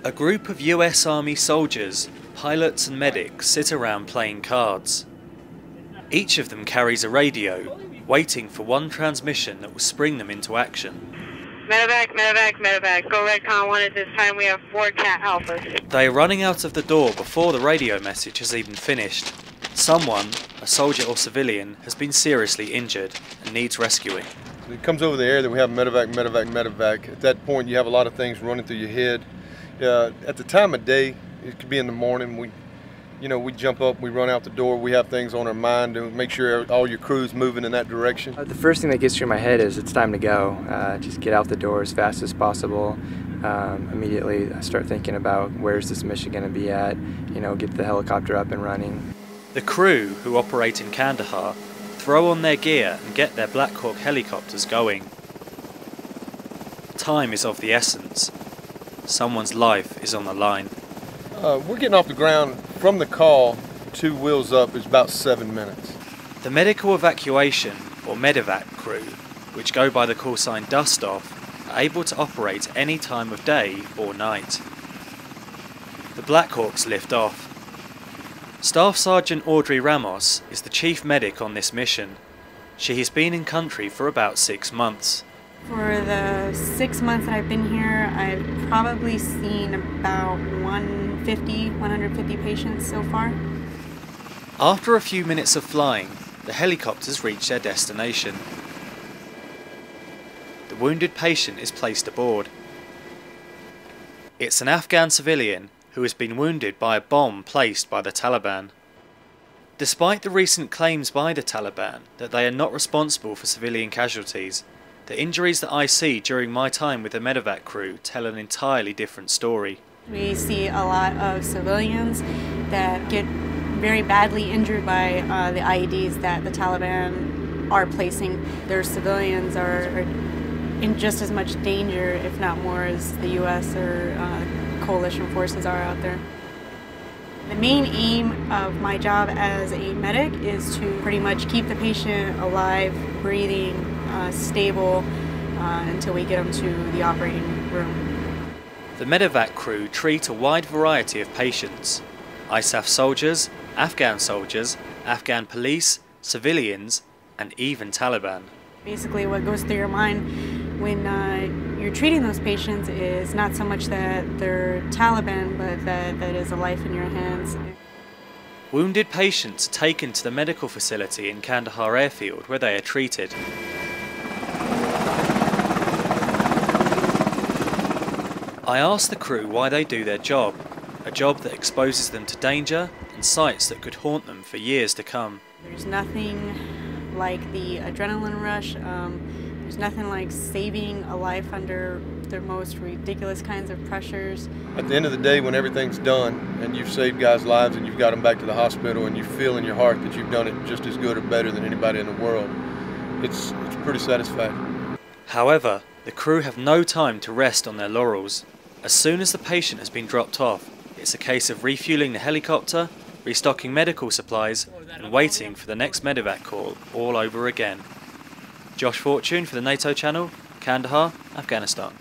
A group of US Army soldiers, pilots and medics sit around playing cards. Each of them carries a radio, waiting for one transmission that will spring them into action. Medevac, Medevac, Medevac. Go Redcon 1 at this time. We have 4 Cat Alphas. They are running out of the door before the radio message has even finished. Someone, a soldier or civilian, has been seriously injured and needs rescuing. It comes over the air that we have Medevac, Medevac, Medevac. At that point you have a lot of things running through your head. At the time of day, it could be in the morning, we jump up, we run out the door, we have things on our mind to make sure all your crew's moving in that direction. The first thing that gets through my head is it's time to go. Just get out the door as fast as possible. Immediately I start thinking about where's this mission going to be at, get the helicopter up and running. The crew, who operate in Kandahar, throw on their gear and get their Black Hawk helicopters going. Time is of the essence. Someone's life is on the line. We're getting off the ground from the call to wheels up is about 7 minutes. The medical evacuation, or Medevac crew, which go by the call sign Dustoff, are able to operate any time of day or night. The Black Hawks lift off. Staff Sergeant Audrey Ramos is the chief medic on this mission. She has been in country for about 6 months. For the 6 months that I've been here, I've probably seen about 150 patients so far. After a few minutes of flying, the helicopters reach their destination. The wounded patient is placed aboard. It's an Afghan civilian who has been wounded by a bomb placed by the Taliban. Despite the recent claims by the Taliban that they are not responsible for civilian casualties, the injuries that I see during my time with the Medevac crew tell an entirely different story. We see a lot of civilians that get very badly injured by the IEDs that the Taliban are placing. Their civilians are in just as much danger, if not more, as the US or coalition forces are out there. The main aim of my job as a medic is to pretty much keep the patient alive, breathing, stable until we get them to the operating room. The Medevac crew treat a wide variety of patients: ISAF soldiers, Afghan police, civilians, and even Taliban. Basically what goes through your mind when you're treating those patients is not so much that they're Taliban, but that is a life in your hands. Wounded patients are taken to the medical facility in Kandahar airfield where they are treated. I asked the crew why they do their job, a job that exposes them to danger and sights that could haunt them for years to come. There's nothing like the adrenaline rush. There's nothing like saving a life under the most ridiculous kinds of pressures. At the end of the day, when everything's done and you've saved guys' lives and you've got them back to the hospital and you feel in your heart that you've done it just as good or better than anybody in the world, it's pretty satisfying. However, the crew have no time to rest on their laurels. As soon as the patient has been dropped off, it's a case of refueling the helicopter, restocking medical supplies, and waiting for the next Medevac call all over again. Josh Fortune for the NATO channel, Kandahar, Afghanistan.